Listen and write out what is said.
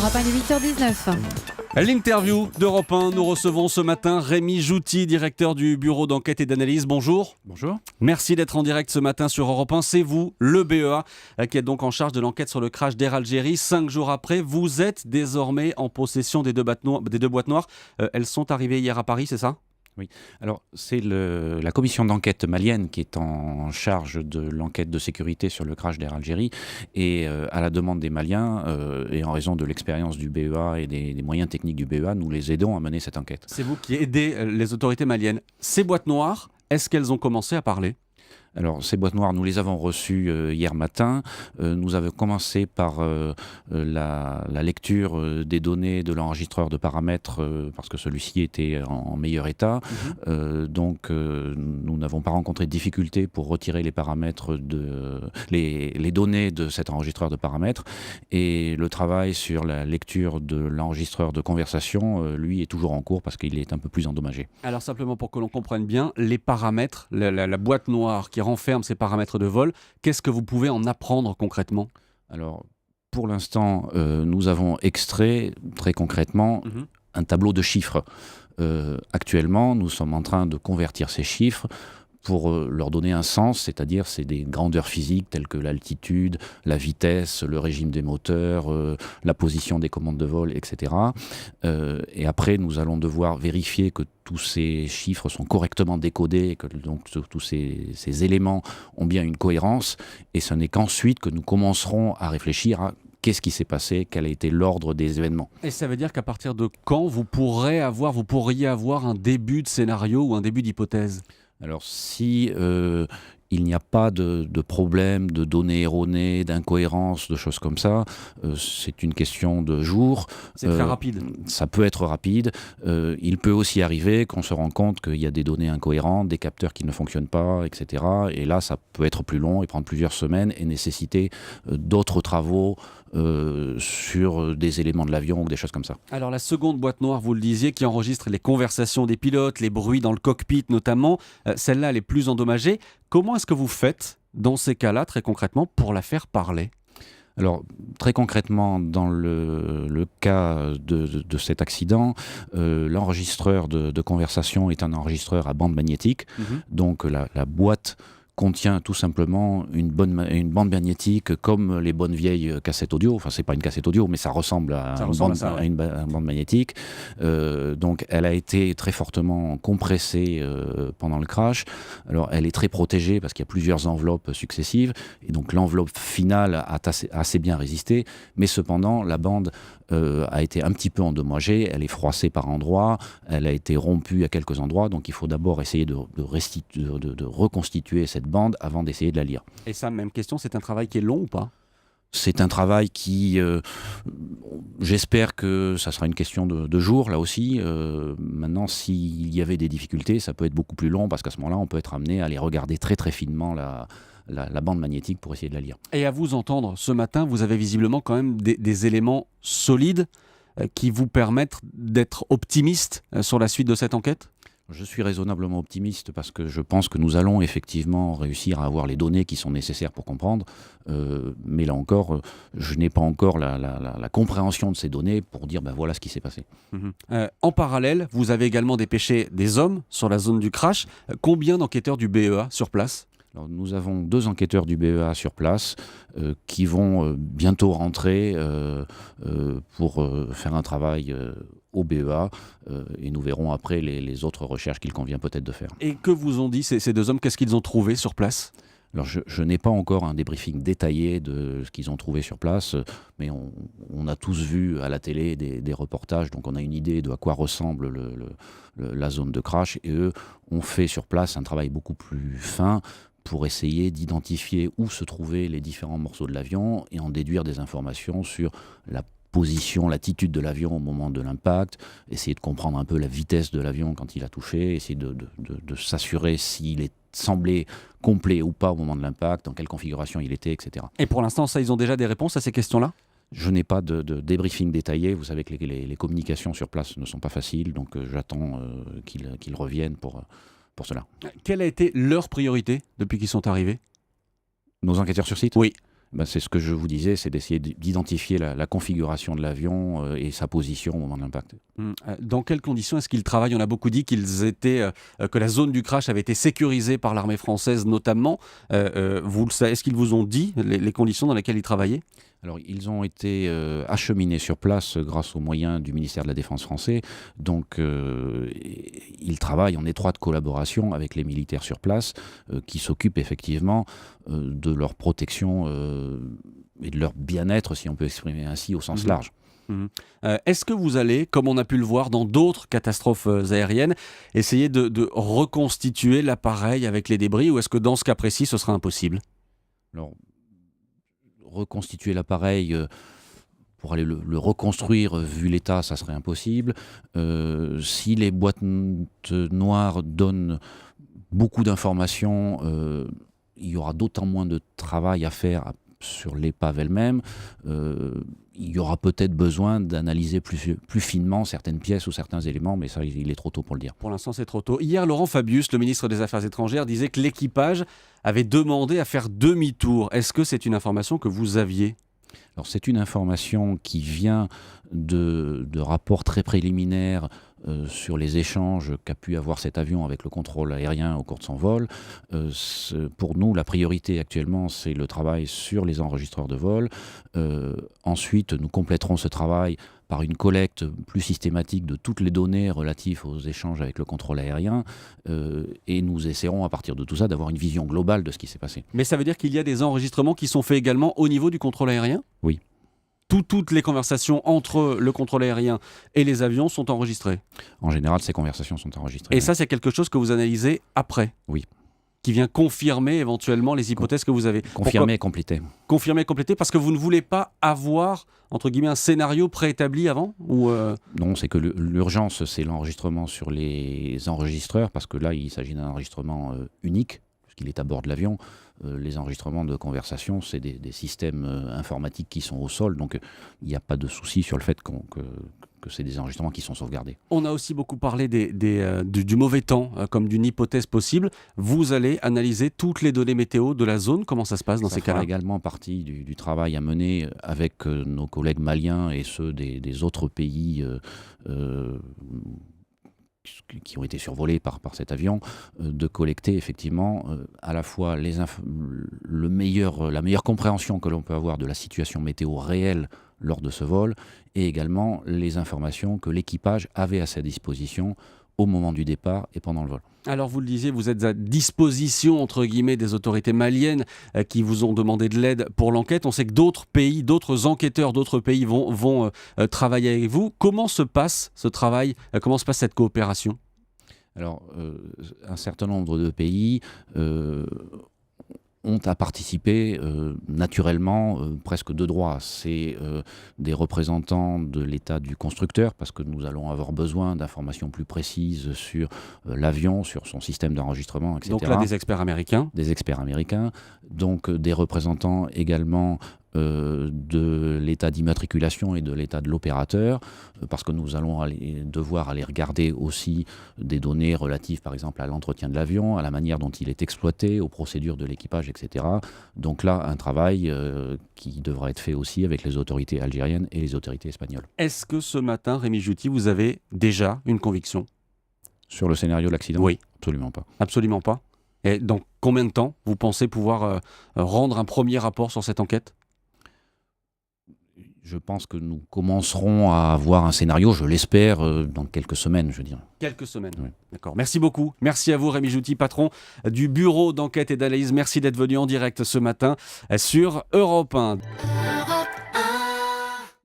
Europe 1, il est 8h19. L'interview d'Europe 1, nous recevons ce matin Rémi Jouty, directeur du bureau d'enquête et d'analyse. Bonjour. Bonjour. Merci d'être en direct ce matin sur Europe 1. C'est vous, le BEA, qui êtes donc en charge de l'enquête sur le crash d'Air Algérie. 5 jours après, vous êtes désormais en possession des deux boîtes noires. Elles sont arrivées hier à Paris, c'est ça ? Oui, alors c'est la commission d'enquête malienne qui est en charge de l'enquête de sécurité sur le crash d'Air Algérie et à la demande des Maliens et en raison de l'expérience du BEA et des moyens techniques du BEA, nous les aidons à mener cette enquête. C'est vous qui aidez les autorités maliennes. Ces boîtes noires, est-ce qu'elles ont commencé à parler ? Alors, ces boîtes noires, nous les avons reçues hier matin. Nous avons commencé par la lecture des données de l'enregistreur de paramètres parce que celui-ci était en meilleur état. Donc, nous n'avons pas rencontré de difficulté pour retirer les paramètres, les données de cet enregistreur de paramètres. Et le travail sur la lecture de l'enregistreur de conversation, lui, est toujours en cours parce qu'il est un peu plus endommagé. Alors, simplement pour que l'on comprenne bien, les paramètres, la boîte noire qui renferme ces paramètres de vol, qu'est-ce que vous pouvez en apprendre concrètement ? Alors, pour l'instant, nous avons extrait très concrètement un tableau de chiffres. Actuellement, nous sommes en train de convertir ces chiffres pour leur donner un sens, c'est-à-dire c'est des grandeurs physiques telles que l'altitude, la vitesse, le régime des moteurs, la position des commandes de vol, etc. Et après, nous allons devoir vérifier que tous ces chiffres sont correctement décodés, que donc tous ces éléments ont bien une cohérence. Et ce n'est qu'ensuite que nous commencerons à réfléchir à qu'est-ce qui s'est passé, quel a été l'ordre des événements. Et ça veut dire qu'à partir de quand vous pourriez avoir un début de scénario ou un début d'hypothèse ? Alors si il n'y a pas de problème de données erronées, d'incohérences, de choses comme ça, c'est une question de jours. C'est très rapide. Ça peut être rapide. Il peut aussi arriver qu'on se rend compte qu'il y a des données incohérentes, des capteurs qui ne fonctionnent pas, etc. Et là, ça peut être plus long et prendre plusieurs semaines et nécessiter d'autres travaux sur des éléments de l'avion ou des choses comme ça. Alors la seconde boîte noire, vous le disiez, qui enregistre les conversations des pilotes, les bruits dans le cockpit notamment, celle-là elle est plus endommagée. Comment est-ce que vous faites dans ces cas-là, très concrètement, pour la faire parler ? Alors, très concrètement, dans le cas de cet accident, l'enregistreur de conversation est un enregistreur à bande magnétique, donc la boîte contient tout simplement une bande magnétique comme les bonnes vieilles cassettes audio. Enfin, c'est pas une cassette audio, mais ça ressemble à une bande magnétique. Donc, elle a été très fortement compressée pendant le crash. Alors, elle est très protégée parce qu'il y a plusieurs enveloppes successives. Et donc, l'enveloppe finale a assez bien résisté. Mais cependant, la bande a été un petit peu endommagée. Elle est froissée par endroits. Elle a été rompue à quelques endroits. Donc, il faut d'abord essayer de reconstituer cette bande avant d'essayer de la lire. Et ça, même question, c'est un travail qui est long ou pas ? C'est un travail qui, j'espère que ça sera une question de jours, là aussi. Maintenant, s'il y avait des difficultés, ça peut être beaucoup plus long, parce qu'à ce moment-là, on peut être amené à aller regarder très très finement la bande magnétique pour essayer de la lire. Et à vous entendre, ce matin, vous avez visiblement quand même des éléments solides qui vous permettent d'être optimiste sur la suite de cette enquête ? Je suis raisonnablement optimiste parce que je pense que nous allons effectivement réussir à avoir les données qui sont nécessaires pour comprendre. Mais là encore, je n'ai pas encore la compréhension de ces données pour dire voilà ce qui s'est passé. En parallèle, vous avez également dépêché des hommes sur la zone du crash. Combien d'enquêteurs du BEA sur place ? Alors, nous avons 2 enquêteurs du BEA sur place qui vont bientôt rentrer pour faire un travail au BEA et nous verrons après les autres recherches qu'il convient peut-être de faire. Et que vous ont dit ces 2 hommes ? Qu'est-ce qu'ils ont trouvé sur place ? Alors je n'ai pas encore un débriefing détaillé de ce qu'ils ont trouvé sur place, mais on a tous vu à la télé des reportages, donc on a une idée de à quoi ressemble la zone de crash, et eux ont fait sur place un travail beaucoup plus fin pour essayer d'identifier où se trouvaient les différents morceaux de l'avion et en déduire des informations sur la position, l'attitude de l'avion au moment de l'impact, essayer de comprendre un peu la vitesse de l'avion quand il a touché, essayer de s'assurer s'il est semblé complet ou pas au moment de l'impact, dans quelle configuration il était, etc. Et pour l'instant, ça, ils ont déjà des réponses à ces questions-là ? Je n'ai pas de débriefing détaillé. Vous savez que les communications sur place ne sont pas faciles, donc j'attends qu'ils reviennent pour cela. Quelle a été leur priorité depuis qu'ils sont arrivés ? Nos enquêteurs sur site ? Oui. C'est ce que je vous disais, c'est d'essayer d'identifier la configuration de l'avion et sa position au moment de l'impact. Dans quelles conditions est-ce qu'ils travaillent ? On a beaucoup dit que la zone du crash avait été sécurisée par l'armée française notamment. Vous le savez, est-ce qu'ils vous ont dit les conditions dans lesquelles ils travaillaient ? Alors, ils ont été acheminés sur place grâce aux moyens du ministère de la Défense français. Donc, ils travaillent en étroite collaboration avec les militaires sur place qui s'occupent effectivement de leur protection et de leur bien-être, si on peut exprimer ainsi, au sens large. Est-ce que vous allez, comme on a pu le voir dans d'autres catastrophes aériennes, essayer de reconstituer l'appareil avec les débris, ou est-ce que dans ce cas précis, ce sera impossible ? Alors, reconstituer l'appareil pour aller le reconstruire, vu l'état, ça serait impossible. Si les boîtes noires donnent beaucoup d'informations, il y aura d'autant moins de travail à faire sur l'épave elle-même. Il y aura peut-être besoin d'analyser plus finement certaines pièces ou certains éléments, mais ça, il est trop tôt pour le dire. Pour l'instant, c'est trop tôt. Hier, Laurent Fabius, le ministre des Affaires étrangères, disait que l'équipage avait demandé à faire demi-tour. Est-ce que c'est une information que vous aviez ? Alors, c'est une information qui vient de rapports très préliminaires sur les échanges qu'a pu avoir cet avion avec le contrôle aérien au cours de son vol. Pour nous, la priorité actuellement, c'est le travail sur les enregistreurs de vol. Ensuite, nous compléterons ce travail par une collecte plus systématique de toutes les données relatives aux échanges avec le contrôle aérien, et nous essaierons à partir de tout ça d'avoir une vision globale de ce qui s'est passé. Mais ça veut dire qu'il y a des enregistrements qui sont faits également au niveau du contrôle aérien ? Oui. Toutes les conversations entre le contrôle aérien et les avions sont enregistrées ? En général, ces conversations sont enregistrées. Et ça, c'est quelque chose que vous analysez après ? Oui. Qui vient confirmer éventuellement les hypothèses que vous avez. Confirmer et compléter. Confirmer et compléter parce que vous ne voulez pas avoir, entre guillemets, un scénario préétabli avant ou Non, c'est que l'urgence, c'est l'enregistrement sur les enregistreurs, parce que là, il s'agit d'un enregistrement unique, puisqu'il est à bord de l'avion. Les enregistrements de conversation, c'est des systèmes informatiques qui sont au sol, donc il n'y a pas de souci sur le fait que c'est des enregistrements qui sont sauvegardés. On a aussi beaucoup parlé du mauvais temps comme d'une hypothèse possible. Vous allez analyser toutes les données météo de la zone. Comment ça se passe dans ces cas-là ? Ça fera également partie du travail à mener avec nos collègues maliens et ceux des autres pays qui ont été survolés par cet avion, de collecter effectivement à la fois la meilleure compréhension que l'on peut avoir de la situation météo réelle lors de ce vol, et également les informations que l'équipage avait à sa disposition au moment du départ et pendant le vol. Alors vous le disiez, vous êtes à disposition entre guillemets des autorités maliennes qui vous ont demandé de l'aide pour l'enquête. On sait que d'autres pays, d'autres enquêteurs d'autres pays vont travailler avec vous. Comment se passe ce travail ? Comment se passe cette coopération ? Alors, un certain nombre de pays ont à participer naturellement presque de droit. C'est des représentants de l'état du constructeur, parce que nous allons avoir besoin d'informations plus précises sur l'avion, sur son système d'enregistrement, etc. Donc là, des experts américains. Des experts américains, donc des représentants également de l'état d'immatriculation et de l'état de l'opérateur, parce que nous allons devoir aller regarder aussi des données relatives par exemple à l'entretien de l'avion, à la manière dont il est exploité, aux procédures de l'équipage, etc. Donc là, un travail qui devra être fait aussi avec les autorités algériennes et les autorités espagnoles. Est-ce que ce matin, Rémi Jouty, vous avez déjà une conviction ? Sur le scénario de l'accident ? Oui. Absolument pas. Absolument pas. Et dans combien de temps vous pensez pouvoir rendre un premier rapport sur cette enquête ? Je pense que nous commencerons à avoir un scénario, je l'espère, dans quelques semaines, je dirais. Quelques semaines, oui. D'accord. Merci beaucoup. Merci à vous, Rémi Jouty, patron du bureau d'enquête et d'analyse. Merci d'être venu en direct ce matin sur Europe 1.